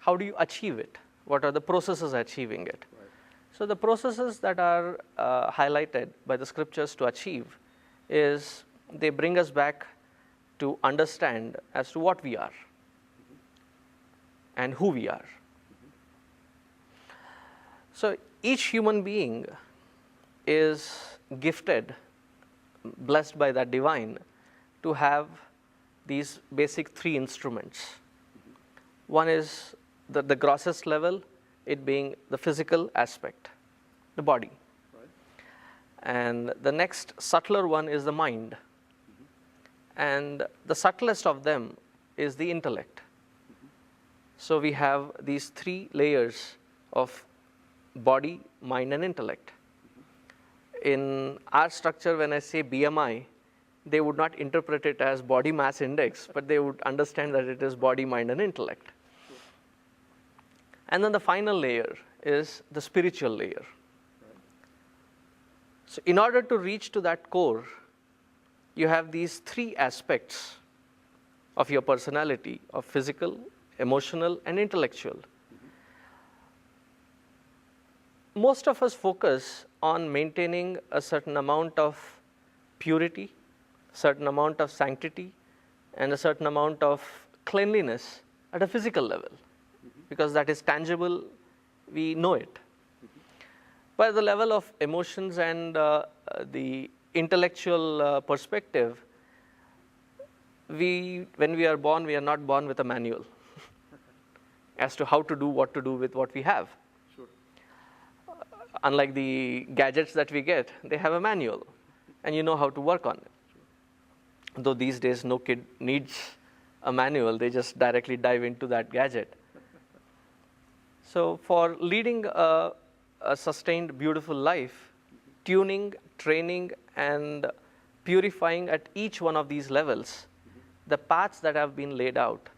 how do you achieve it? What are the processes achieving it? Right. So the processes that are highlighted by the scriptures to achieve is they bring us back to understand as to what we are and who we are. So each human being is gifted, blessed by that divine, to have these basic three instruments. One is the grossest level, it being the physical aspect, the body. Right. And the next subtler one is the mind. And the subtlest of them is the intellect. So we have these three layers of body, mind, and intellect. In our structure, when I say BMI, they would not interpret it as body mass index, but they would understand that it is body, mind, and intellect. And then the final layer is the spiritual layer. So in order to reach to that core, you have these three aspects of your personality, of physical, emotional, and intellectual. Most of us focus on maintaining a certain amount of purity, certain amount of sanctity, and a certain amount of cleanliness at a physical level, because that is tangible, we know it. But at the level of emotions and the intellectual perspective, when we are born, we are not born with a manual as to how to do what to do with what we have. Sure. Unlike the gadgets that we get, they have a manual and you know how to work on it. Though these days no kid needs a manual, they just directly dive into that gadget. So for leading a sustained, beautiful life, tuning, training, and purifying at each one of these levels, the paths that have been laid out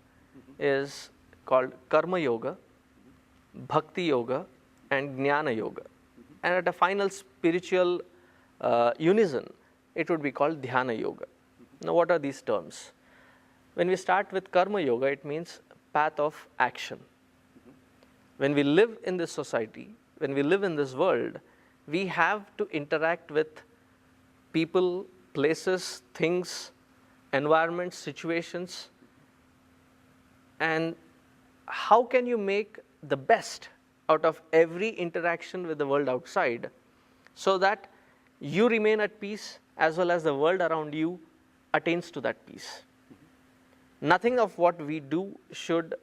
is called Karma Yoga, Bhakti Yoga, and Jnana Yoga. And at a final spiritual unison, it would be called Dhyana Yoga. Now, what are these terms? When we start with Karma Yoga, it means path of action. When we live in this society, when we live in this world, we have to interact with people, places, things, environments, situations. And how can you make the best out of every interaction with the world outside so that you remain at peace as well as the world around you attains to that peace? Nothing of what we do should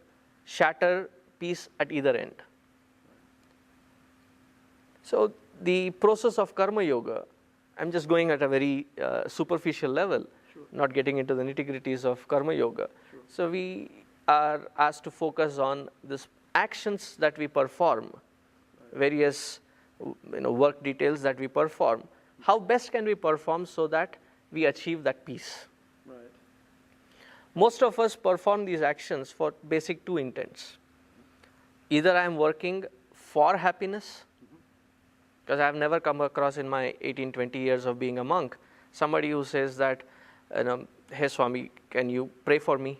shatter peace at either end. So the process of Karma Yoga, I'm just going at a very superficial level, Sure. not getting into the nitty-gritties of Karma Yoga. Sure. So we are asked to focus on this actions that we perform, various work details that we perform. How best can we perform so that we achieve that peace? Right. Most of us perform these actions for basic two intents. Either I am working for happiness, because I have never come across in my 18, 20 years of being a monk, somebody who says that, hey Swami, can you pray for me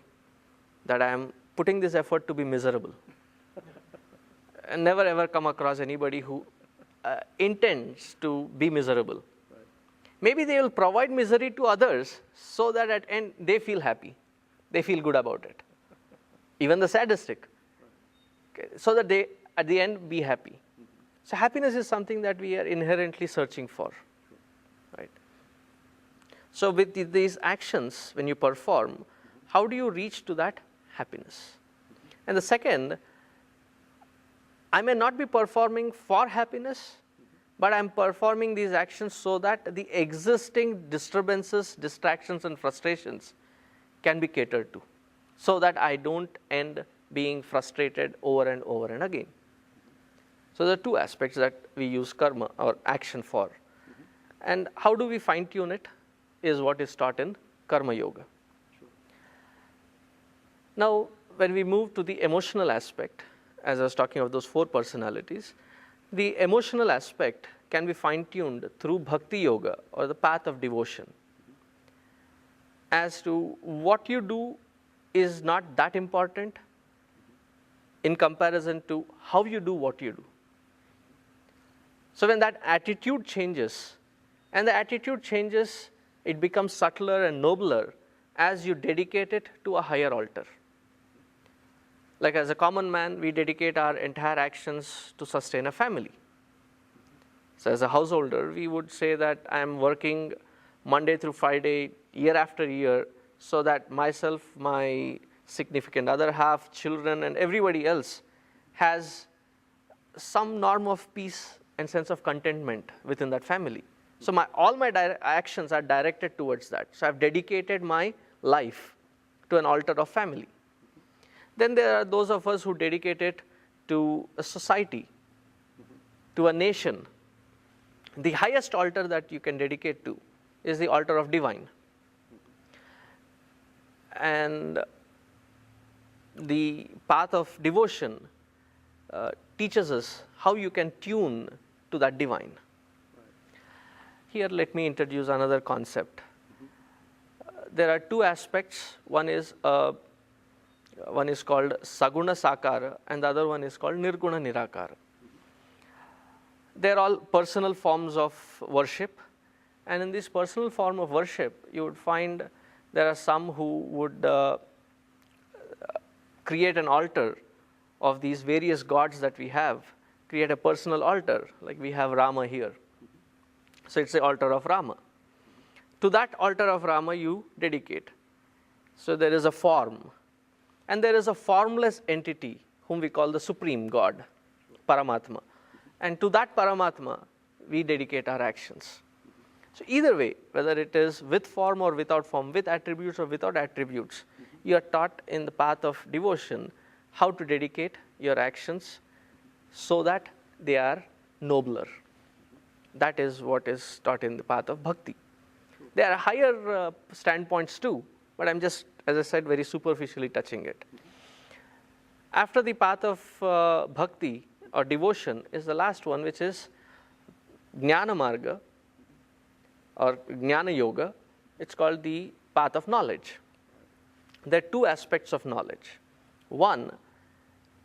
that I am putting this effort to be miserable? And never ever come across anybody who intends to be miserable. Right. Maybe they will provide misery to others so that at end they feel happy, they feel good about it. Even the sadistic. Okay, so that they at the end be happy. So happiness is something that we are inherently searching for, right? So with these actions, when you perform, how do you reach to that happiness? And the second, I may not be performing for happiness, but I'm performing these actions so that the existing disturbances, distractions, and frustrations can be catered to, so that I don't end being frustrated over and over and again. So there are two aspects that we use karma or action for. And how do we fine tune it is what is taught in Karma Yoga. Sure. Now, when we move to the emotional aspect, as I was talking of those four personalities, the emotional aspect can be fine tuned through Bhakti Yoga or the path of devotion. As to what you do is not that important, in comparison to how you do what you do. So when that attitude changes, and the attitude changes, it becomes subtler and nobler as you dedicate it to a higher altar. Like as a common man, we dedicate our entire actions to sustain a family. So as a householder, we would say that I am working Monday through Friday, year after year, so that myself, my significant other half, children, and everybody else has some norm of peace and sense of contentment within that family. So all my actions are directed towards that. So I've dedicated my life to an altar of family. Then there are those of us who dedicate it to a society, to a nation. The highest altar that you can dedicate to is the altar of divine. And the path of devotion teaches us how you can tune to that divine. Here, let me introduce another concept. There are two aspects. One is called Saguna Sakara, and the other one is called Nirguna Nirakara. They're all personal forms of worship, and in this personal form of worship, you would find there are some who would create an altar of these various gods that we have, create a personal altar, like we have Rama here. So it's the altar of Rama. To that altar of Rama you dedicate. So there is a form, and there is a formless entity whom we call the Supreme God, Paramatma. And to that Paramatma we dedicate our actions. So either way, whether it is with form or without form, with attributes or without attributes, you are taught in the path of devotion how to dedicate your actions so that they are nobler. That is what is taught in the path of bhakti. There are higher standpoints too, but I'm just, as I said, very superficially touching it. After the path of bhakti or devotion is the last one, which is Jnana Marga or Jnana Yoga. It's called the path of knowledge. There are two aspects of knowledge. One,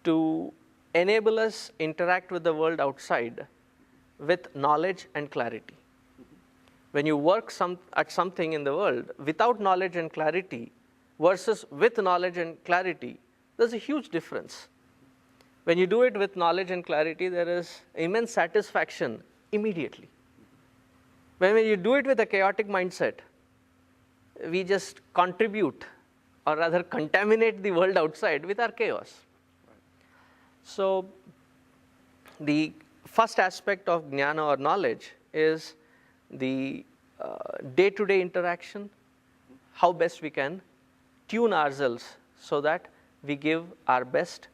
to enable us interact with the world outside with knowledge and clarity. When you work at something in the world without knowledge and clarity versus with knowledge and clarity, there's a huge difference. When you do it with knowledge and clarity, there is immense satisfaction immediately. When you do it with a chaotic mindset, we just contribute or rather contaminate the world outside with our chaos. So the first aspect of jnana or knowledge is the day-to-day interaction, how best we can tune ourselves so that we give our best.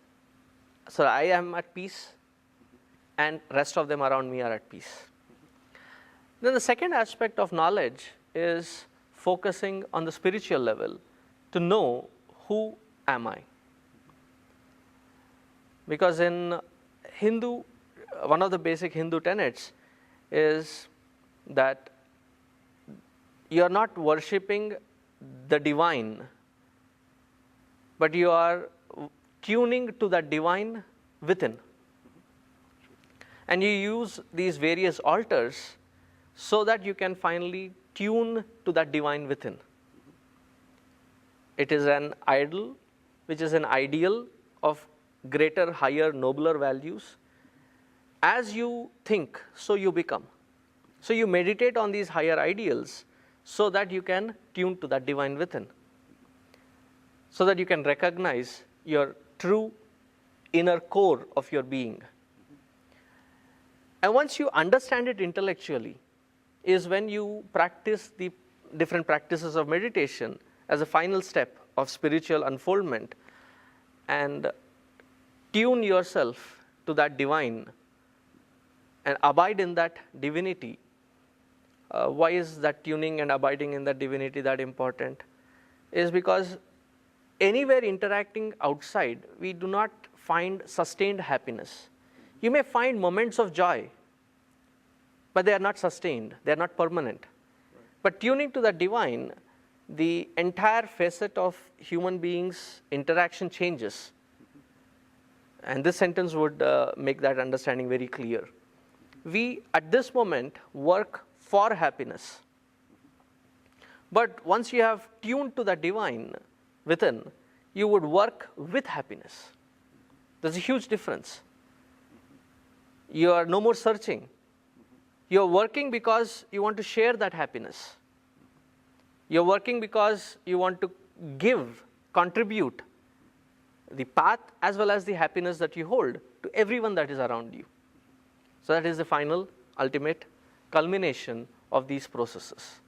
So I am at peace and rest of them around me are at peace. Then the second aspect of knowledge is focusing on the spiritual level to know who am I. Because in Hindu, one of the basic Hindu tenets is that you are not worshipping the divine, but you are tuning to the divine within. And you use these various altars so that you can finally tune to that divine within. It is an idol, which is an ideal of greater, higher, nobler values. As you think, so you become. So you meditate on these higher ideals so that you can tune to that divine within, so that you can recognize your true inner core of your being. And once you understand it intellectually, is when you practice the different practices of meditation as a final step of spiritual unfoldment and tune yourself to that divine and abide in that divinity. Why is that tuning and abiding in that divinity that important? Is because anywhere interacting outside, we do not find sustained happiness. You may find moments of joy, but they are not sustained, they are not permanent. Right. But tuning to the divine, the entire facet of human beings' interaction changes. And this sentence would make that understanding very clear. We, at this moment, work for happiness. But once you have tuned to the divine within, you would work with happiness. There's a huge difference. You are no more searching. You are working because you want to share that happiness. You are working because you want to give, contribute the path as well as the happiness that you hold to everyone that is around you. So that is the final, ultimate culmination of these processes.